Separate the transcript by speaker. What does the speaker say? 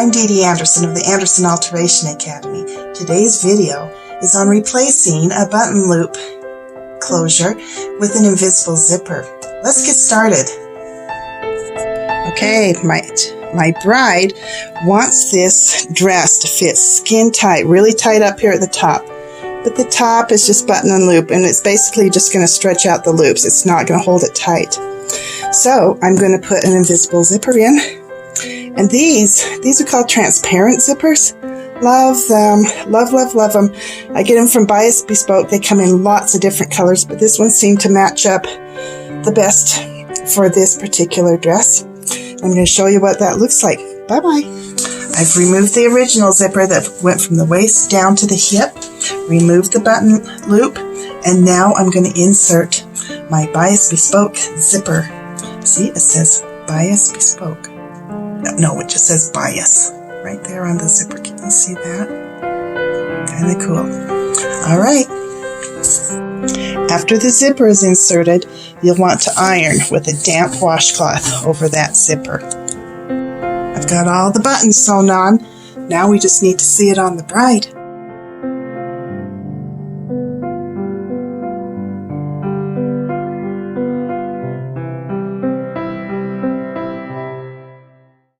Speaker 1: I'm Dee Dee Anderson of the Anderson Alteration Academy. Today's video is on replacing a button loop closure with an invisible zipper. Let's get started. Okay, my bride wants this dress to fit skin tight, really tight up here at the top. But the top is just button and loop, and it's basically just going to stretch out the loops. It's not going to hold it tight. So I'm going to put an invisible zipper in. And these are called transparent zippers. Love them. Love, love, love them. I get them from Bias Bespoke. They come in lots of different colors, but this one seemed to match up the best for this particular dress. I'm going to show you what that looks like. Bye-bye. I've removed the original zipper that went from the waist down to the hip, removed the button loop, and now I'm going to insert my Bias Bespoke zipper. See, it says Bias Bespoke. No, it just says Bias right there on the zipper. Can you see that? Kind of cool. All right. After the zipper is inserted, you'll want to iron with a damp washcloth over that zipper. I've got all the buttons sewn on. Now we just need to see it on the bride.